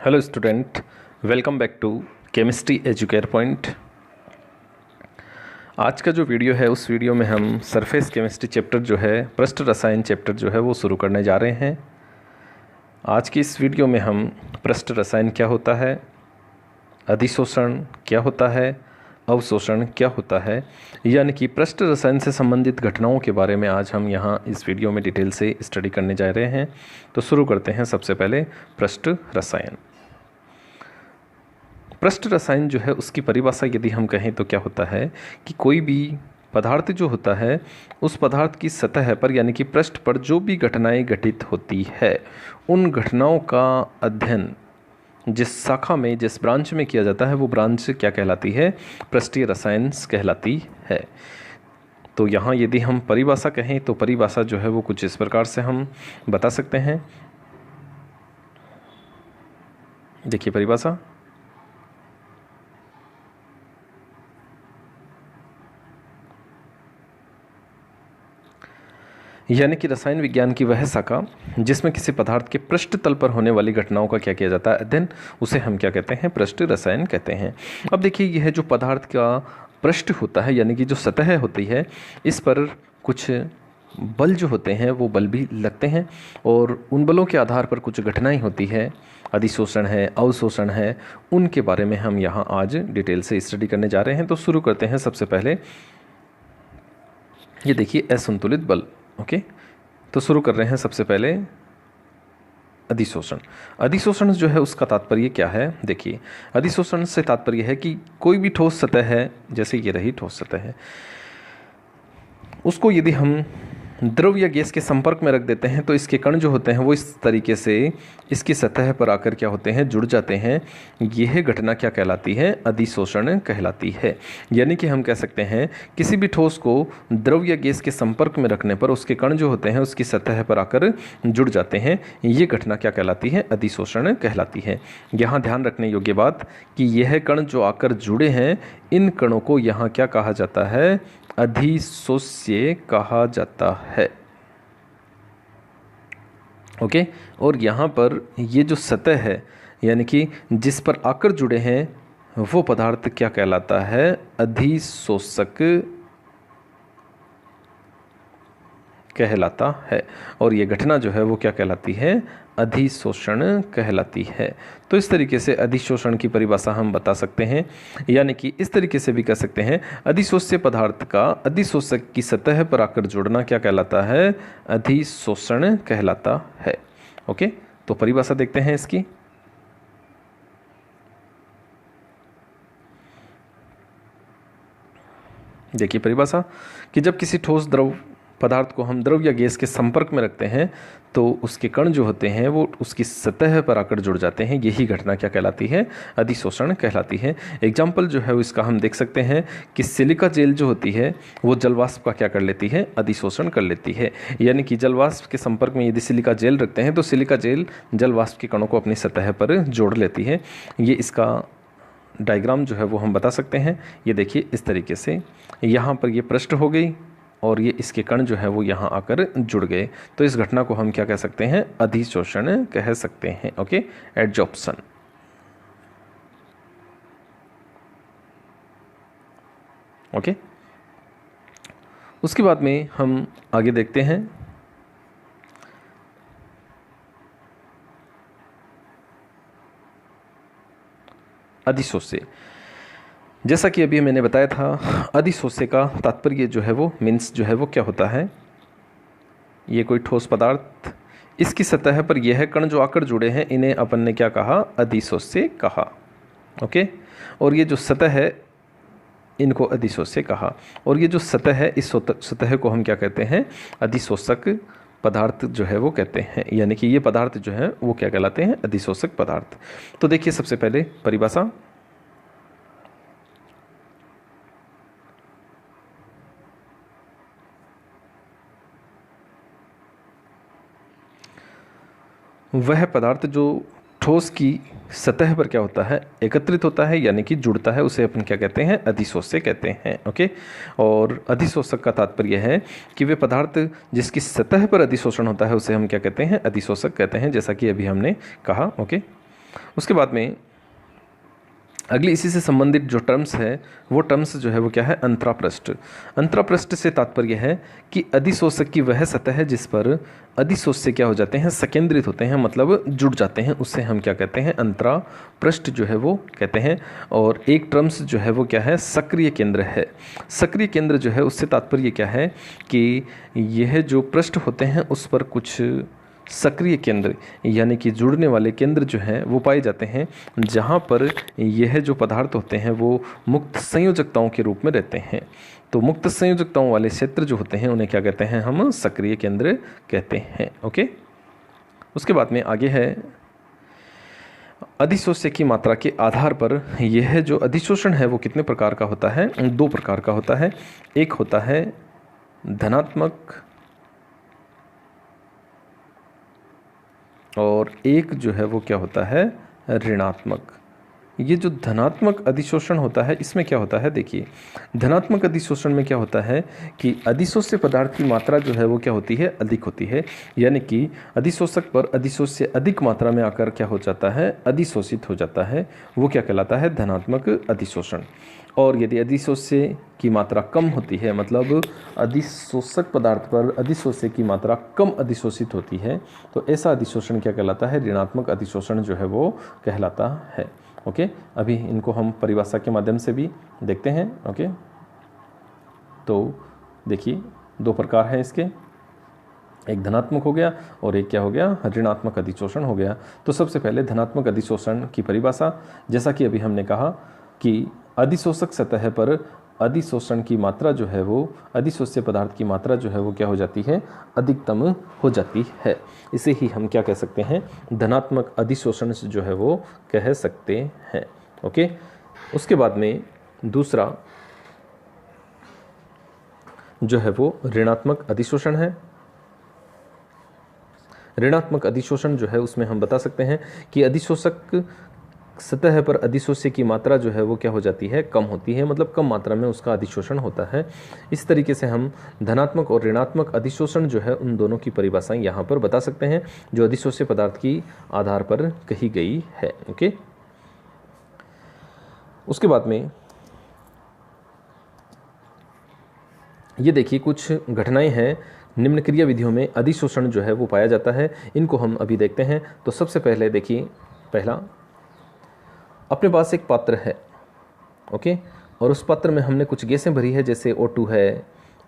Hello student, welcome back to chemistry educare point. आज का जो वीडियो है उस वीडियो में हम सरफेस केमिस्ट्री चैप्टर जो है, पृष्ठ रसायन चैप्टर जो है वो शुरू करने जा रहे हैं। आज की इस वीडियो में हम पृष्ठ रसायन क्या होता है, अधिशोषण क्या होता है, अवशोषण क्या होता है, यानी कि पृष्ठ रसायन से संबंधित घटनाओं के बारे में आज हम यहाँ इस वीडियो में डिटेल से स्टडी करने जा रहे हैं। तो शुरू करते हैं सबसे पहले पृष्ठ रसायन। पृष्ठ रसायन जो है उसकी परिभाषा यदि हम कहें तो क्या होता है कि कोई भी पदार्थ जो होता है उस पदार्थ की सतह पर यानी कि पृष्ठ पर जो भी घटनाएं घटित होती है उन घटनाओं का अध्ययन जिस शाखा में, जिस ब्रांच में किया जाता है वो ब्रांच क्या कहलाती है? पृष्ठीय रसायन कहलाती है। तो यहाँ यदि हम परिभाषा कहें तो परिभाषा जो है वो कुछ इस प्रकार से हम बता सकते हैं। देखिए परिभाषा, यानी कि रसायन विज्ञान की वह शाखा जिसमें किसी पदार्थ के पृष्ठ तल पर होने वाली घटनाओं का क्या किया जाता है? अध्ययन, उसे हम क्या कहते हैं? पृष्ठ रसायन कहते हैं। अब देखिए, यह जो पदार्थ का पृष्ठ होता है यानी कि जो सतह होती है, इस पर कुछ बल जो होते हैं वो बल भी लगते हैं और उन बलों के आधार पर कुछ घटनाएं होती है, अधिशोषण है, अवशोषण है, उनके बारे में हम यहाँ आज डिटेल से स्टडी करने जा रहे हैं। तो शुरू करते हैं। सबसे पहले ये देखिए असंतुलित बल। ओके, तो शुरू कर रहे हैं सबसे पहले अधिशोषण। अधिशोषण जो है उसका तात्पर्य क्या है? देखिए, अधिशोषण से तात्पर्य है कि कोई भी ठोस सतह है, जैसे ये रही ठोस सतह है, उसको यदि हम द्रव या गैस के संपर्क में रख देते हैं तो इसके कण जो होते हैं वो इस तरीके से इसकी सतह पर आकर क्या होते हैं? जुड़ जाते हैं। यह घटना क्या कहलाती है? अधिशोषण कहलाती है। यानी कि हम कह सकते हैं किसी भी ठोस को द्रव या गैस के संपर्क में रखने पर उसके कण जो होते हैं उसकी सतह पर आकर जुड़ जाते हैं। ये घटना क्या कहलाती है? अधिशोषण कहलाती है। यहाँ ध्यान रखने योग्य बात कि यह कण जो आकर जुड़े हैं, इन कणों को यहाँ क्या कहा जाता है? अधिशोष्य कहा जाता है। ओके, और यहाँ पर ये जो सतह है यानी कि जिस पर आकर जुड़े हैं वो पदार्थ क्या कहलाता है? अधिशोषक कहलाता है। और ये घटना जो है वो क्या कहलाती है? अधिशोषण कहलाती है। तो इस तरीके से अधिशोषण की परिभाषा हम बता सकते हैं, यानी कि इस तरीके से भी कह सकते हैं अधिशोष्य पदार्थ का अधिशोषक की सतह पर आकर जुड़ना क्या कहलाता है? अधिशोषण कहलाता है। ओके, तो परिभाषा देखते हैं इसकी। देखिए परिभाषा कि जब किसी ठोस द्रव पदार्थ को हम द्रव या गैस के संपर्क में रखते हैं तो उसके कण जो होते हैं वो उसकी सतह पर आकर जुड़ जाते हैं। यही घटना क्या कहलाती है? अधिशोषण कहलाती है। एग्जाम्पल जो है इसका हम देख सकते हैं कि सिलिका जेल जो होती है वो जलवाष्प का क्या कर लेती है? अधिशोषण कर लेती है। यानी कि जलवाष्प के संपर्क में यदि सिलिका जेल रखते हैं तो सिलिका जेल जलवाष्प के कणों को अपनी सतह पर जोड़ लेती है। ये इसका डायग्राम जो है वो हम बता सकते हैं। ये देखिए इस तरीके से यहाँ पर ये पृष्ठ हो गई और ये इसके कण जो है वो यहाँ आकर जुड़ गए। तो इस घटना को हम क्या कह सकते हैं? अधिशोषण कह सकते हैं। Okay, adsorption. ओके, उसके बाद में हम आगे देखते हैं अधिशोष्य। जैसा कि अभी मैंने बताया था, अधिशोष्य का तात्पर्य जो है वो मीन्स जो है वो क्या होता है? ये कोई ठोस पदार्थ, इसकी सतह पर यह कण जो आकर जुड़े हैं इन्हें अपन ने क्या कहा? अधिशोष्य कहा। ओके, और ये जो सतह है इनको अधिशोष्य कहा। और ये जो सतह है इस सतह को हम क्या कहते हैं? अधिशोषक पदार्थ जो है वो कहते हैं। यानी कि ये पदार्थ जो है वो क्या कहलाते हैं? अधिशोषक पदार्थ। तो देखिए सबसे पहले परिभाषा, वह पदार्थ जो ठोस की सतह पर क्या होता है? एकत्रित होता है यानी कि जुड़ता है, उसे अपन क्या कहते हैं? अधिशोष्य कहते हैं। ओके, और अधिशोषक का तात्पर्य है कि वे पदार्थ जिसकी सतह पर अधिशोषण होता है उसे हम क्या कहते हैं? अधिशोषक कहते हैं, जैसा कि अभी हमने कहा। ओके, उसके बाद में अगली इसी से संबंधित जो टर्म्स है वो टर्म्स जो है वो क्या है, अंतरापृष्ठ। अंतरापृष्ठ से तात्पर्य है कि अधिशोषक की वह सतह है जिस पर अधिशोष से क्या हो जाते हैं, संकेंद्रित होते हैं, मतलब जुड़ जाते हैं, उससे हम क्या कहते हैं, अंतरापृष्ठ जो है वो कहते हैं। और एक टर्म्स जो है वो क्या है, सक्रिय केंद्र है। सक्रिय केंद्र जो है उससे तात्पर्य क्या है कि यह जो पृष्ठ होते हैं उस पर कुछ सक्रिय केंद्र यानी कि जुड़ने वाले केंद्र जो हैं वो पाए जाते हैं, जहाँ पर यह जो पदार्थ होते हैं वो मुक्त संयोजकताओं के रूप में रहते हैं। तो मुक्त संयोजकताओं वाले क्षेत्र जो होते हैं उन्हें क्या कहते हैं, हम सक्रिय केंद्र कहते हैं। ओके, उसके बाद में आगे है अधिशोष्य की मात्रा के आधार पर यह जो अधिशोषण है वो कितने प्रकार का होता है, 2 प्रकार का होता है। एक होता है धनात्मक और एक जो है वो क्या होता है, ऋणात्मक। ये जो धनात्मक अधिशोषण होता है इसमें क्या होता है, देखिए धनात्मक अधिशोषण में क्या होता है कि अधिशोष्य पदार्थ की मात्रा जो है वो क्या होती है, अधिक होती है, यानी कि अधिशोषक पर अधिशोष्य अधिक मात्रा में आकर क्या हो जाता है, अधिशोषित हो जाता है, वो क्या कहलाता है, धनात्मक अधिशोषण। और यदि अधिशोष्य की मात्रा कम होती है, मतलब अधिशोषक पदार्थ पर अधिशोष्य की मात्रा कम अधिशोषित होती है, तो ऐसा अधिशोषण क्या कहलाता है, ऋणात्मक अधिशोषण जो है वो कहलाता है। ओके, अभी इनको हम परिभाषा के माध्यम से भी देखते हैं। ओके, तो देखिए 2 प्रकार हैं इसके, एक धनात्मक हो गया और एक क्या हो गया, ऋणात्मक अधिशोषण हो गया। तो सबसे पहले धनात्मक अधिशोषण की परिभाषा, जैसा कि अभी हमने कहा कि अधिशोषक सतह पर अधिशोषण की मात्रा जो है वो, अधिशोष्य पदार्थ की मात्रा जो है वो क्या हो जाती है, अधिकतम हो जाती है। इसे ही हम क्या कह सकते हैं, धनात्मक अधिशोषण से जो है वो कह सकते हैं। ओके, उसके बाद में दूसरा जो है वो ऋणात्मक अधिशोषण है। ऋणात्मक अधिशोषण जो है उसमें हम बता सकते हैं कि अधिशोषक सतह पर अधिशोष्य की मात्रा जो है वो क्या हो जाती है, कम होती है, मतलब कम मात्रा में उसका अधिशोषण होता है। इस तरीके से हम धनात्मक और ऋणात्मक अधिशोषण जो है उन दोनों की परिभाषाएं यहाँ पर बता सकते हैं, जो अधिशोष्य पदार्थ की आधार पर कही गई है। ओके, उसके बाद में ये देखिए कुछ घटनाएं हैं, निम्न क्रिया विधियों में अधिशोषण जो है वो पाया जाता है, इनको हम अभी देखते हैं। तो सबसे पहले देखिए, पहला, अपने पास एक पात्र है, ओके, और उस पात्र में हमने कुछ गैसें भरी है, जैसे O2 है,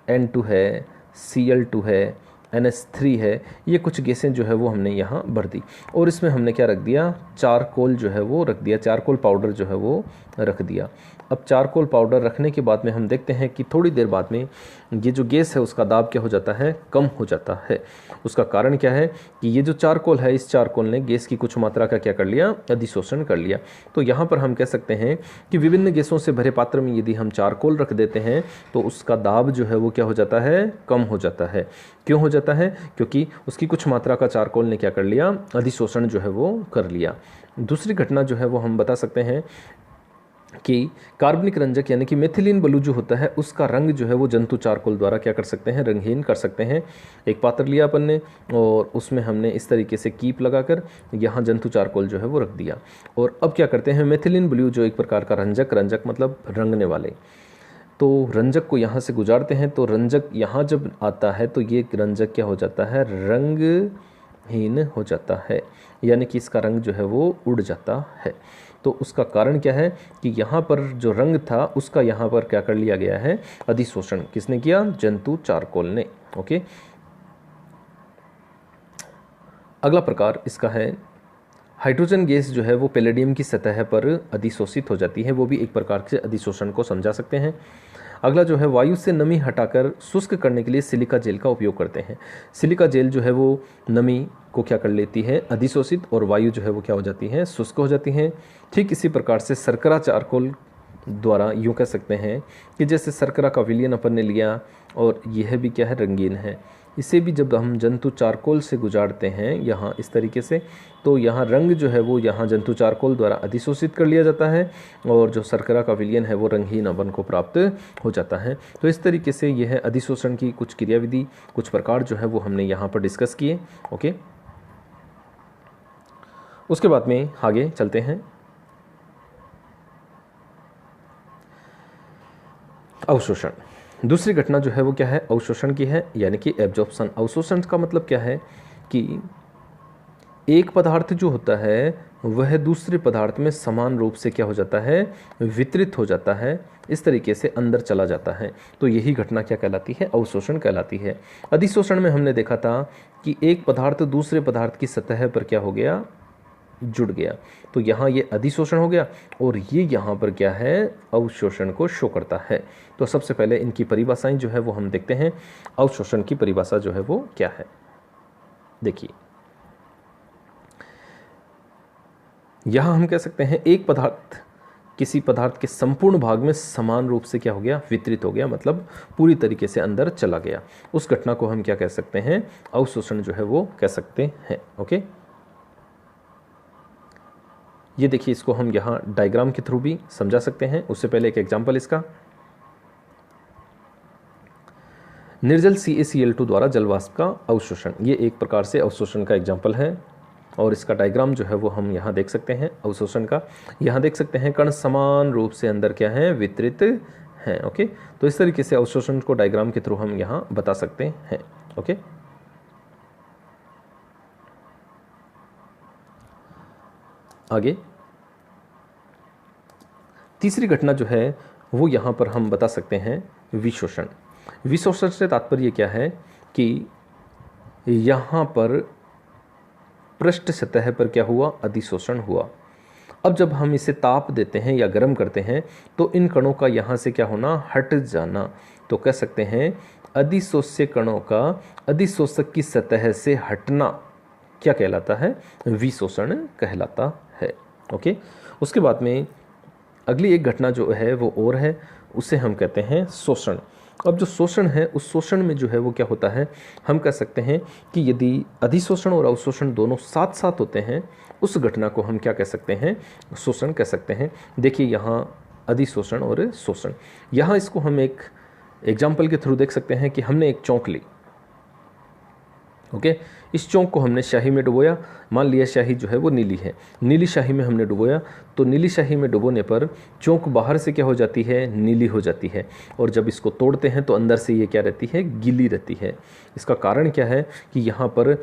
N2 है, Cl2 है, NH3 है। ये कुछ गैसें जो है वो हमने यहाँ भर दी और इसमें हमने क्या रख दिया, चारकोल जो है वो रख दिया, चारकोल पाउडर जो है वो रख दिया। अब चारकोल पाउडर रखने के बाद में हम देखते हैं कि थोड़ी देर बाद में ये जो गैस है उसका दाब क्या हो जाता है, कम हो जाता है। उसका कारण क्या है कि ये जो चारकोल है, इस चारकोल ने गैस की कुछ मात्रा का क्या कर लिया, अधिशोषण कर लिया। तो यहाँ पर हम कह सकते हैं कि विभिन्न गैसों से भरे पात्र में यदि हम चारकोल रख देते हैं तो उसका दाब जो है वो क्या हो जाता है, कम हो जाता है। क्यों हो जाता है, क्योंकि उसकी कुछ मात्रा का चारकोल ने क्या कर लिया, अधिशोषण जो है वो कर लिया। दूसरी घटना जो है वो हम बता सकते हैं कि कार्बनिक रंजक यानी कि मेथिलीन ब्लू जो होता है उसका रंग जो है वो जंतु चारकोल द्वारा क्या कर सकते हैं, रंगहीन कर सकते हैं। एक पात्र लिया अपन ने और उसमें हमने इस तरीके से कीप लगाकर यहाँ जंतु चारकोल जो है वो रख दिया और अब क्या करते हैं, मेथिलीन ब्लू जो एक प्रकार का रंजक मतलब रंगने वाले, तो रंजक को यहाँ से गुजारते हैं। तो रंजक यहाँ जब आता है तो ये रंजक क्या हो जाता है, रंगहीन हो जाता है, यानी कि इसका रंग जो है वो उड़ जाता है। तो उसका कारण क्या है कि यहाँ पर जो रंग था उसका यहाँ पर क्या कर लिया गया है, अधिशोषण किसने किया, जंतु चारकोल ने। ओके, अगला प्रकार इसका है, हाइड्रोजन गैस जो है वो पैलेडियम की सतह पर अधिशोषित हो जाती है, वो भी एक प्रकार से अधिशोषण को समझा सकते हैं। अगला जो है, वायु से नमी हटाकर शुष्क करने के लिए सिलिका जेल का उपयोग करते हैं। सिलिका जेल जो है वो नमी को क्या कर लेती है, अधिशोषित, और वायु जो है वो क्या हो जाती है, शुष्क हो जाती हैं। ठीक इसी प्रकार से शर्करा चारकोल द्वारा यूँ कह सकते हैं कि जैसे शर्करा का विलयन अपन ने लिया और यह भी क्या है, रंगीन है। इसे भी जब हम जंतु चारकोल से गुजारते हैं यहाँ इस तरीके से, तो यहाँ रंग जो है वो यहाँ जंतु चारकोल द्वारा अधिशोषित कर लिया जाता है और जो शर्करा का विलयन है वो रंगहीन अपन को प्राप्त हो जाता है। तो इस तरीके से यह अधिशोषण की कुछ क्रियाविधि, कुछ प्रकार जो है वो हमने यहाँ पर डिस्कस किए। ओके, उसके बाद में आगे चलते हैं। अवशोषण। दूसरी घटना जो है वो क्या है, अवशोषण की है, यानी कि एब्जॉर्प्शन। अवशोषण का मतलब क्या है कि एक पदार्थ जो होता है वह दूसरे पदार्थ में समान रूप से क्या हो जाता है, वितरित हो जाता है, इस तरीके से अंदर चला जाता है। तो यही घटना क्या कहलाती है, अवशोषण कहलाती है। अधिशोषण में हमने देखा था कि एक पदार्थ दूसरे पदार्थ की सतह पर क्या हो गया, जुड़ गया। तो यहाँ ये अधिशोषण हो गया और ये यहाँ पर क्या है, अवशोषण को शो करता है। तो सबसे पहले इनकी परिभाषाएं जो है वो हम देखते हैं। अवशोषण की परिभाषा जो है वो क्या है, देखिए यहाँ हम कह सकते हैं एक पदार्थ किसी पदार्थ के संपूर्ण भाग में समान रूप से क्या हो गया, वितरित हो गया, मतलब पूरी तरीके से अंदर चला गया। उस घटना को हम क्या कह सकते हैं, अवशोषण जो है वो कह सकते हैं। ओके, ये देखिए, इसको हम यहाँ डायग्राम के थ्रू भी समझा सकते हैं। उससे पहले एक एग्जांपल इसका, निर्जल CaCl2 द्वारा जलवाष्प का अवशोषण। ये एक प्रकार से अवशोषण का एग्जांपल है और इसका डायग्राम जो है वो हम यहाँ देख सकते हैं अवशोषण का। यहाँ देख सकते हैं कण समान रूप से अंदर क्या है, वितरित हैं। ओके, तो इस तरीके से अवशोषण को डायग्राम के थ्रू हम यहाँ बता सकते हैं। ओके, आगे तीसरी घटना जो है वो यहाँ पर हम बता सकते हैं विशोषण। विशोषण से तात्पर्य क्या है कि यहाँ पर पृष्ठ सतह पर क्या हुआ, अधिशोषण हुआ। अब जब हम इसे ताप देते हैं या गर्म करते हैं तो इन कणों का यहाँ से क्या होना, हट जाना। तो कह सकते हैं अधिशोष्य कणों का अधिशोषक की सतह से हटना क्या कहलाता है, विशोषण कहलाता है। ओके, उसके बाद में अगली एक घटना जो है वो और है, उसे हम कहते हैं शोषण। अब जो शोषण है, उस शोषण में जो है वो क्या होता है, हम कह सकते हैं कि यदि अधिशोषण और अवशोषण दोनों साथ साथ होते हैं, उस घटना को हम क्या कह सकते हैं, शोषण कह सकते हैं। देखिए यहाँ अधिशोषण और शोषण, यहाँ इसको हम एक एग्जाम्पल के थ्रू देख सकते हैं कि हमने एक चौंक ली। ओके, इस चौंक को हमने स्याही में डुबोया। मान लिया स्याही जो है वो नीली है, नीली स्याही में हमने डुबोया। तो नीली स्याही में डुबोने पर चौंक बाहर से क्या हो जाती है, नीली हो जाती है। और जब इसको तोड़ते हैं तो अंदर से ये क्या रहती है, गीली रहती है। इसका कारण क्या है कि यहाँ पर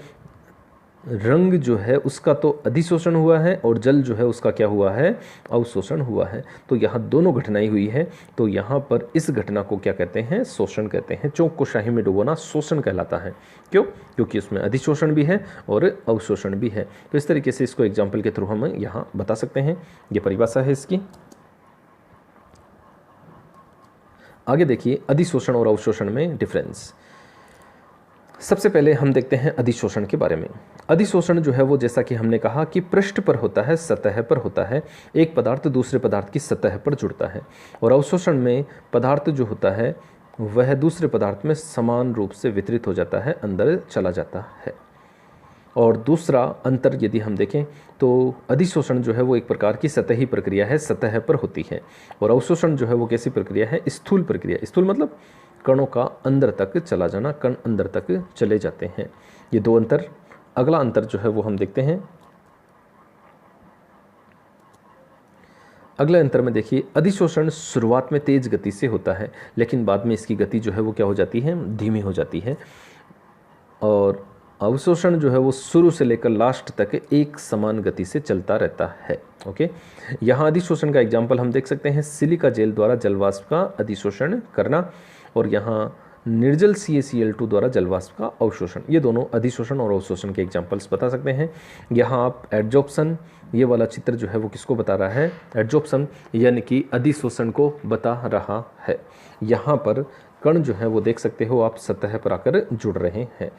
रंग जो है उसका तो अधिशोषण हुआ है और जल जो है उसका क्या हुआ है, अवशोषण हुआ है। तो यहाँ दोनों घटनाएं हुई है। तो यहाँ पर इस घटना को क्या कहते हैं, शोषण कहते हैं। चौक को स्याही में डुबोना शोषण कहलाता है। क्यों, क्योंकि उसमें अधिशोषण भी है और अवशोषण भी है। तो इस तरीके से इसको एग्जाम्पल के थ्रू हम यहाँ बता सकते हैं। ये परिभाषा है इसकी। आगे देखिए अधिशोषण और अवशोषण में डिफरेंस। सबसे पहले हम देखते हैं अधिशोषण के बारे में। अधिशोषण जो है वो जैसा कि हमने कहा कि पृष्ठ पर होता है, सतह पर होता है, एक पदार्थ दूसरे पदार्थ की सतह पर जुड़ता है। और अवशोषण में पदार्थ जो होता है वह दूसरे पदार्थ में समान रूप से वितरित हो जाता है, अंदर चला जाता है। और दूसरा अंतर यदि हम देखें तो अधिशोषण जो है वो एक प्रकार की सतही प्रक्रिया है, सतह पर होती है। और अवशोषण जो है वो कैसी प्रक्रिया है, स्थूल प्रक्रिया। स्थूल मतलब कणों का अंदर तक चला जाना, कण अंदर तक चले जाते हैं। ये दो अंतर। अगला अंतर जो है वो हम देखते हैं। अगले अंतर में देखिए, अधिशोषण शुरुआत में तेज गति से होता है, लेकिन बाद में इसकी गति जो है वो क्या हो जाती है, धीमी हो जाती है। और अवशोषण जो है वो शुरू से लेकर लास्ट तक एक समान गति से चलता रहता है। ओके, यहाँ अधिशोषण का एग्जाम्पल हम देख सकते हैं, सिलिका जेल द्वारा जलवाष्प का अधिशोषण करना, और यहाँ निर्जल CaCl2 द्वारा जलवाष्प का अवशोषण। ये दोनों अधिशोषण और अवशोषण के एग्जाम्पल्स बता सकते हैं। यहाँ आप एडजॉर्प्शन, ये वाला चित्र जो है वो किसको बता रहा है, एडजॉर्प्शन यानी कि अधिशोषण को बता रहा है। यहाँ पर कण जो है वो देख सकते हो आप, सतह पर आकर जुड़ रहे हैं।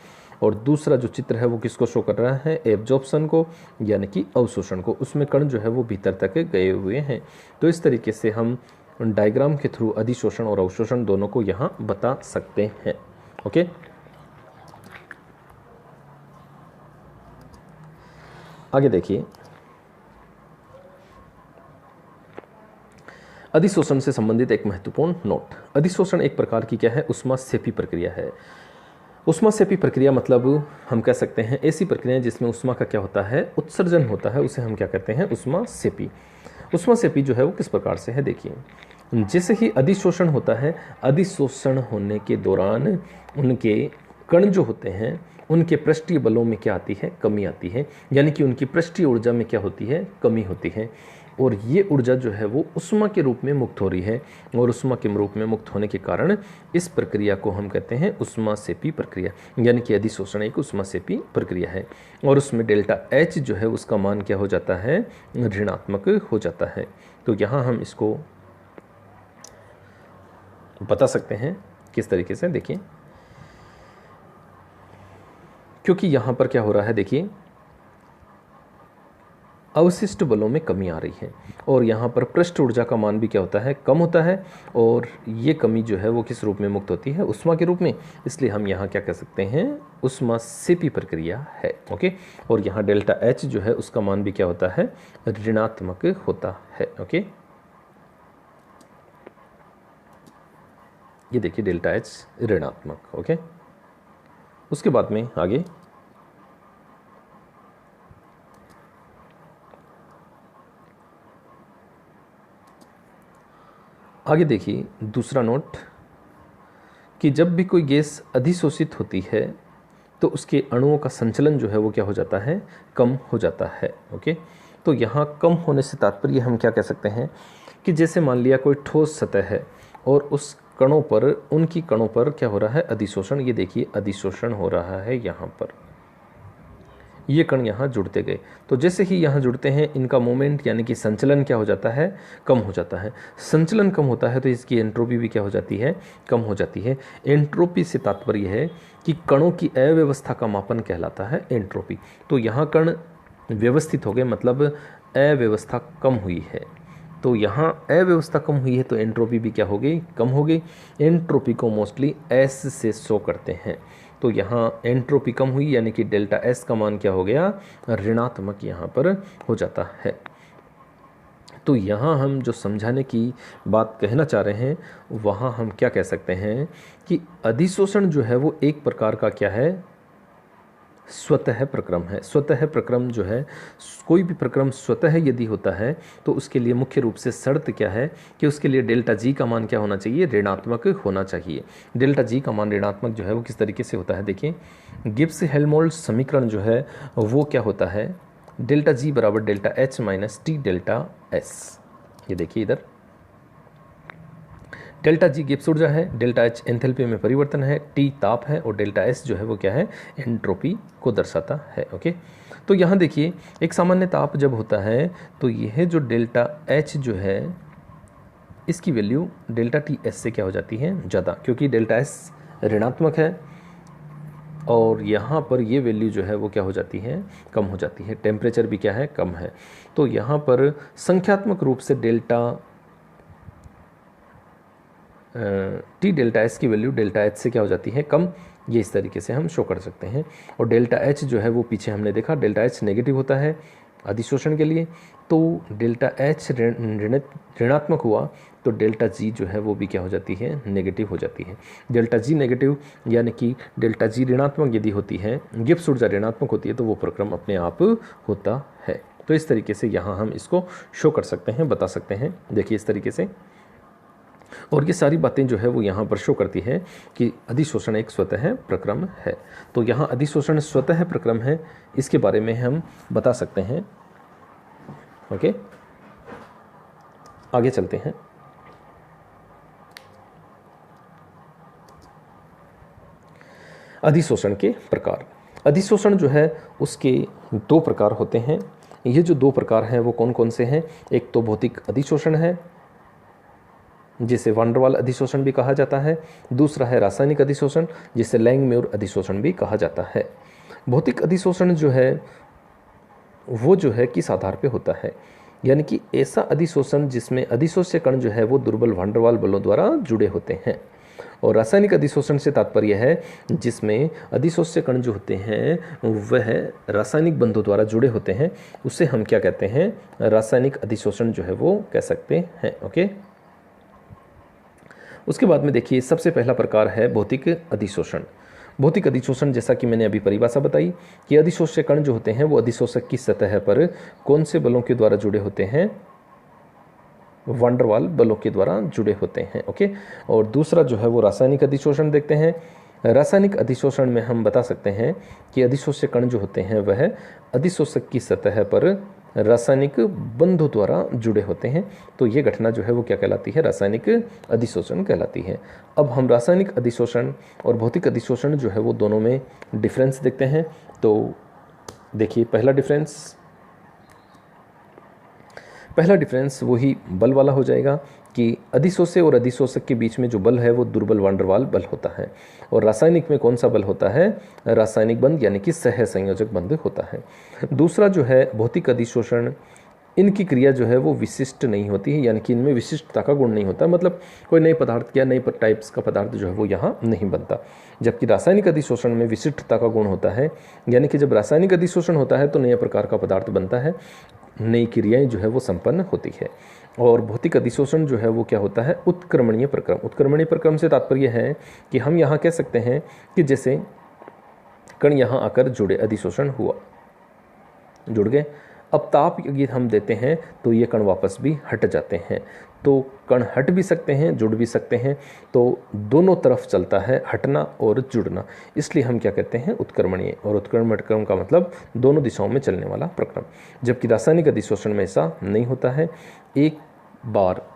और दूसरा जो चित्र है वो किसको शो कर रहा है, एब्जॉर्प्शन को यानी कि अवशोषण को। उसमें कण जो है वो भीतर तक गए हुए हैं। तो इस तरीके से हम डायग्राम के थ्रू अधिशोषण और अवशोषण दोनों को यहाँ बता सकते हैं। ओके, आगे देखिए, अधिशोषण से संबंधित एक महत्वपूर्ण नोट। अधिशोषण एक प्रकार की क्या है, उष्माक्षेपी प्रक्रिया है। ऊष्मासेपी प्रक्रिया मतलब हम कह सकते हैं ऐसी प्रक्रिया जिसमें ऊष्मा का क्या होता है, उत्सर्जन होता है, उसे हम क्या कहते हैं, ऊष्मासेपी। ऊष्मासेपी जो है वो किस प्रकार से है, देखिए, जैसे ही अधिशोषण होता है, अधिशोषण होने के दौरान उनके कण जो होते हैं उनके पृष्ठीय बलों में क्या आती है, कमी आती है, यानी कि उनकी पृष्ठीय ऊर्जा में क्या होती है, कमी होती है, और ये ऊर्जा जो है वो उष्मा के रूप में मुक्त हो रही है, और उष्मा के रूप में मुक्त होने के कारण इस प्रक्रिया को हम कहते हैं उष्मासेपी प्रक्रिया, यानी कि अधिशोषण एक उष्मासेपी प्रक्रिया है। और उसमें डेल्टा एच जो है उसका मान क्या हो जाता है, ऋणात्मक हो जाता है। तो यहाँ हम इसको बता सकते हैं किस तरीके से, देखिए, क्योंकि यहाँ पर क्या हो रहा है, देखिए, अवशिष्ट बलों में कमी आ रही है, और यहाँ पर पृष्ठ ऊर्जा का मान भी क्या होता है, कम होता है, और ये कमी जो है वो किस रूप में मुक्त होती है, उष्मा के रूप में। इसलिए हम यहाँ क्या कह सकते हैं, उष्मासेपी प्रक्रिया है। ओके, और यहाँ डेल्टा एच जो है उसका मान भी क्या होता है, ऋणात्मक होता है। ओके, ये देखिए डेल्टा एच ऋणात्मक। ओके, उसके बाद में आगे देखिए दूसरा नोट, कि जब भी कोई गैस अधिशोषित होती है तो उसके अणुओं का संचलन जो है वो क्या हो जाता है, कम हो जाता है। ओके, तो यहाँ कम होने से तात्पर्य हम क्या कह सकते हैं कि जैसे मान लिया कोई ठोस सतह है और उस कणों पर, उनकी कणों पर क्या हो रहा है, अधिशोषण। ये देखिए अधिशोषण हो रहा है, यहाँ पर ये कण यहाँ जुड़ते गए, तो जैसे ही यहाँ जुड़ते हैं इनका मोमेंट यानी कि संचलन क्या हो जाता है, कम हो जाता है। संचलन कम होता है तो इसकी एंट्रोपी भी क्या हो जाती है, कम हो जाती है। एंट्रोपी से तात्पर्य है कि कणों की अव्यवस्था का मापन कहलाता है एंट्रोपी। तो यहाँ कण व्यवस्थित हो गए, मतलब अव्यवस्था कम हुई है, तो यहाँ अव्यवस्था कम हुई है तो एंट्रोपी भी क्या हो गई, कम हो गई। एंट्रोपी को मोस्टली एस से शो करते हैं, तो यहाँ एंट्रोपी कम हुई यानी कि डेल्टा एस का मान क्या हो गया, ऋणात्मक यहाँ पर हो जाता है। तो यहाँ हम जो समझाने की बात कहना चाह रहे हैं वहाँ हम क्या कह सकते हैं कि अधिशोषण जो है वो एक प्रकार का क्या है, स्वतः प्रक्रम है। स्वतः प्रक्रम जो है, कोई भी प्रक्रम स्वतः यदि होता है तो उसके लिए मुख्य रूप से शर्त क्या है कि उसके लिए डेल्टा जी का मान क्या होना चाहिए, ऋणात्मक होना चाहिए। डेल्टा जी का मान ऋणात्मक जो है वो किस तरीके से होता है, देखिए, गिब्स हेल्महोल्ट्ज समीकरण जो है वो क्या होता है, डेल्टा जी बराबर delta H minus T delta S. ये देखिए इधर डेल्टा जी गिब्स ऊर्जा है, डेल्टा एच एंथैल्पी में परिवर्तन है, टी ताप है, और डेल्टा एस जो है वो क्या है, एंट्रोपी को दर्शाता है। ओके, तो यहाँ देखिए एक सामान्य ताप जब होता है तो यह जो डेल्टा एच जो है इसकी वैल्यू डेल्टा टी एस से क्या हो जाती है, ज़्यादा, क्योंकि डेल्टा एस ऋणात्मक है और यहाँ पर ये वैल्यू जो है वो क्या हो जाती है, कम हो जाती है। टेम्परेचर भी क्या है, कम है, तो यहाँ पर संख्यात्मक रूप से डेल्टा टी डेल्टा एस की वैल्यू डेल्टा एच से क्या हो जाती है, कम। ये इस तरीके से हम शो कर सकते हैं। और डेल्टा एच जो है वो पीछे हमने देखा डेल्टा एच नेगेटिव होता है अधिशोषण के लिए, तो डेल्टा एच ऋणात्मक हुआ तो डेल्टा जी जो है वो भी क्या हो जाती है, नेगेटिव हो जाती है। डेल्टा जी नेगेटिव यानी कि डेल्टा जी ऋणात्मक यदि होती है, गिब्स ऊर्जा ऋणात्मक होती है, तो वो प्रक्रम अपने आप होता है। तो इस तरीके से यहाँ हम इसको शो कर सकते हैं, बता सकते हैं। देखिए इस तरीके से, और ये सारी बातें जो है वो यहाँ पर शो करती है कि अधिशोषण एक स्वतः प्रक्रम है। तो यहाँ अधिशोषण स्वतः प्रक्रम है, इसके बारे में हम बता सकते हैं। ओके, आगे चलते हैं। अधिशोषण के प्रकार। अधिशोषण जो है उसके दो प्रकार होते हैं। ये जो दो प्रकार हैं वो कौन कौन से हैं, एक तो भौतिक अधिशोषण है जिसे वान डेर वाल अधिशोषण भी कहा जाता है, दूसरा है रासायनिक अधिशोषण जिसे लैंगम्यूर अधिशोषण भी कहा जाता है। भौतिक अधिशोषण जो है वो जो है किस आधार पे होता है, यानी कि ऐसा अधिशोषण जिसमें अधिशोष्य कण जो है वो दुर्बल वान डेर वाल बलों द्वारा जुड़े होते हैं। और रासायनिक अधिशोषण से तात्पर्य है जिसमें अधिशोष्य कण जो होते हैं वह रासायनिक बंधों द्वारा जुड़े होते हैं, उसे हम क्या कहते हैं, रासायनिक अधिशोषण जो है वो कह सकते हैं। ओके, उसके बाद में देखिए सबसे पहला प्रकार है भौतिक अधिशोषण। भौतिक अधिशोषण, जैसा कि मैंने अभी परिभाषा बताई कि अधिशोष्य कण जो होते हैं वो अधिशोषक की सतह पर कौन से बलों के द्वारा जुड़े होते हैं, वांडरवाल बलों के द्वारा जुड़े होते हैं। ओके, और दूसरा जो है वो रासायनिक अधिशोषण देखते हैं। रासायनिक अधिशोषण में हम बता सकते हैं कि अधिशोष्य कण जो होते हैं वह अधिशोषक की सतह पर रासायनिक बंधों द्वारा जुड़े होते हैं। तो ये घटना जो है वो क्या कहलाती है, रासायनिक अधिशोषण कहलाती है। अब हम रासायनिक अधिशोषण और भौतिक अधिशोषण जो है वो दोनों में डिफरेंस देखते हैं। तो देखिए, पहला डिफरेंस वही बल वाला हो जाएगा कि अधिशोष्य और अधिशोषक के बीच में जो बल है वो दुर्बल वांडरवाल बल होता है। और रासायनिक में कौन सा बल होता है, रासायनिक बंध यानी कि सह संयोजक बंध होता है। दूसरा जो है भौतिक अधिशोषण, इनकी क्रिया जो है वो विशिष्ट नहीं होती है, यानी कि इनमें विशिष्टता का गुण नहीं होता, मतलब कोई नए पदार्थ या नए टाइप्स का पदार्थ जो है वो यहाँ नहीं बनता। जबकि रासायनिक अधिशोषण में विशिष्टता का गुण होता है, यानी कि जब रासायनिक अधिशोषण होता है तो नए प्रकार का पदार्थ बनता है, नई क्रियाएं जो है वो संपन्न होती है। और भौतिक अधिशोषण जो है वो क्या होता है, उत्क्रमणीय प्रक्रम। उत्क्रमणीय प्रक्रम से तात्पर्य है कि हम यहाँ कह सकते हैं कि जैसे कण यहाँ आकर जुड़े, अधिशोषण हुआ, जुड़ गए, अब ताप यदि हम देते हैं तो ये कण वापस भी हट जाते हैं। तो कण हट भी सकते हैं, जुड़ भी सकते हैं, तो दोनों तरफ चलता है हटना और जुड़ना, इसलिए हम क्या कहते हैं, उत्क्रमणीय। और उत्क्रमण प्रक्रम का मतलब दोनों दिशाओं में चलने वाला प्रक्रम। जबकि रासायनिक अधिशोषण में ऐसा नहीं होता है, एक बार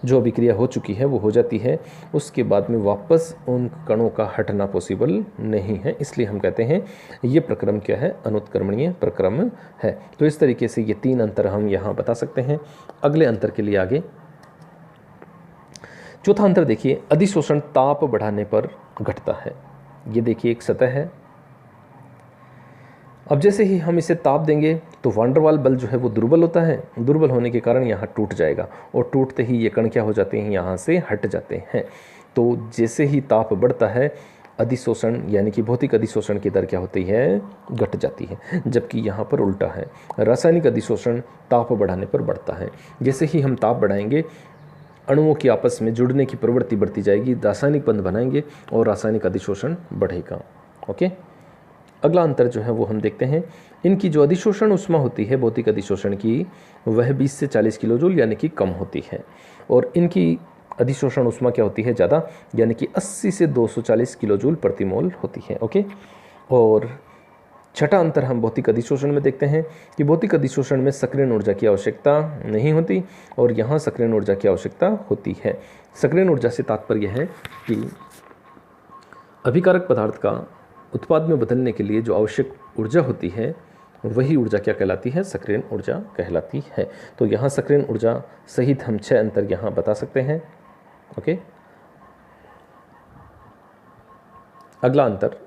जो अभिक्रिया हो चुकी है वो हो जाती है, उसके बाद में वापस उन कणों का हटना पॉसिबल नहीं है, इसलिए हम कहते हैं ये प्रक्रम क्या है, अनुत्क्रमणीय प्रक्रम है। तो इस तरीके से ये तीन अंतर हम यहाँ बता सकते हैं। अगले अंतर के लिए आगे, चौथा अंतर देखिए, अधिशोषण ताप बढ़ाने पर घटता है। ये देखिए एक सतह है, अब जैसे ही हम इसे ताप देंगे तो वांडरवाल बल जो है वो दुर्बल होता है, दुर्बल होने के कारण यहाँ टूट जाएगा, और टूटते ही ये कण क्या हो जाते हैं, यहाँ से हट जाते हैं। तो जैसे ही ताप बढ़ता है, अधिशोषण यानी कि भौतिक अधिशोषण की दर क्या होती है, घट जाती है। जबकि यहाँ पर उल्टा है, रासायनिक अधिशोषण ताप बढ़ाने पर बढ़ता है। जैसे ही हम ताप बढ़ाएंगे, अणुओं की आपस में जुड़ने की प्रवृत्ति बढ़ती जाएगी, रासायनिक बंध बनाएंगे और रासायनिक अधिशोषण बढ़ेगा। ओके, अगला अंतर जो है वो हम देखते हैं, इनकी जो अधिशोषण उष्मा होती है भौतिक अधिशोषण की, वह 20 से 40 किलो जूल यानी कि कम होती है, और इनकी अधिशोषण उष्मा क्या होती है, ज़्यादा, यानी कि 80 से 240 किलो जूल प्रति मोल होती है। ओके, और छठा अंतर हम भौतिक अधिशोषण में देखते हैं कि भौतिक अधिशोषण में सक्रियण ऊर्जा की आवश्यकता नहीं होती, और यहाँ सक्रियण ऊर्जा की आवश्यकता होती है। सक्रियण ऊर्जा से तात्पर्य है कि अभिकारक पदार्थ का उत्पाद में बदलने के लिए जो आवश्यक ऊर्जा होती है वही ऊर्जा क्या कहलाती है, सक्रियण ऊर्जा कहलाती है। तो यहाँ सक्रियण ऊर्जा सहित हम 6 अंतर यहाँ बता सकते हैं। ओके, अगला अंतर,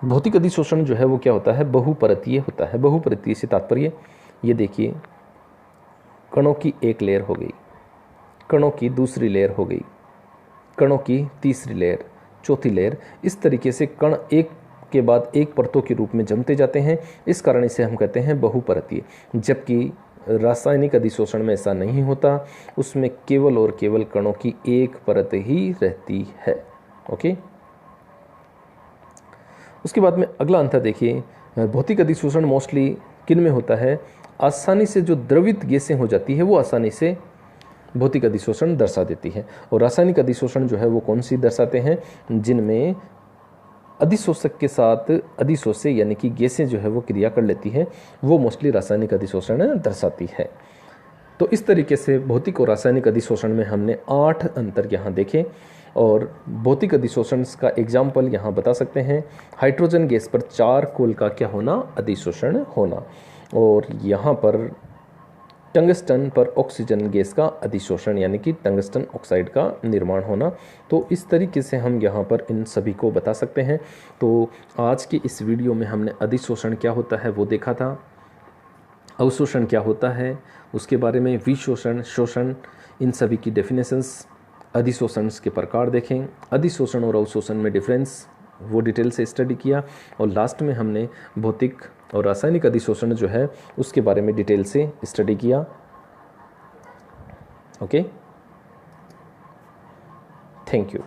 भौतिक अधिशोषण जो है वो क्या होता है, बहुपरतीय होता है। बहुपरतीय से तात्पर्य, ये देखिए, कणों की एक लेयर हो गई, कणों की दूसरी लेयर हो गई, कणों की तीसरी लेयर, चौथी लेयर, इस तरीके से कण एक के बाद एक परतों के रूप में जमते जाते हैं, इस कारण इसे हम कहते हैं बहुपरतीय। जबकि रासायनिक अधिशोषण में ऐसा नहीं होता, उसमें केवल और केवल कणों की एक परत ही रहती है। ओके, उसके बाद में अगला अंतर देखिए, भौतिक अधिशोषण मोस्टली किन में होता है, आसानी से जो द्रवित गैसें हो जाती है वो आसानी से भौतिक अधिशोषण दर्शा देती है, और रासायनिक अधिशोषण जो है वो कौन सी दर्शाते हैं, जिनमें अधिशोषक के साथ अधिशोष्य यानी कि गैसें जो है वो क्रिया कर लेती है, वो मोस्टली रासायनिक अधिशोषण दर्शाती है। तो इस तरीके से भौतिक और रासायनिक अधिशोषण में हमने 8 अंतर यहाँ देखे, और भौतिक अधिशोषण का एग्जाम्पल यहाँ बता सकते हैं, हाइड्रोजन गैस पर चारकोल का क्या होना, अधिशोषण होना, और यहाँ पर टंगस्टन पर ऑक्सीजन गैस का अधिशोषण यानी कि टंगस्टन ऑक्साइड का निर्माण होना। तो इस तरीके से हम यहाँ पर इन सभी को बता सकते हैं। तो आज की इस वीडियो में हमने अधिशोषण क्या होता है वो देखा था, अवशोषण क्या होता है उसके बारे में, विशोषण, शोषण, इन सभी की डेफिनेशंस, अधिशोषण के प्रकार देखें, अधिशोषण और अवशोषण में डिफरेंस वो डिटेल से स्टडी किया, और लास्ट में हमने भौतिक और रासायनिक अधिशोषण जो है उसके बारे में डिटेल से स्टडी किया। Okay, thank you.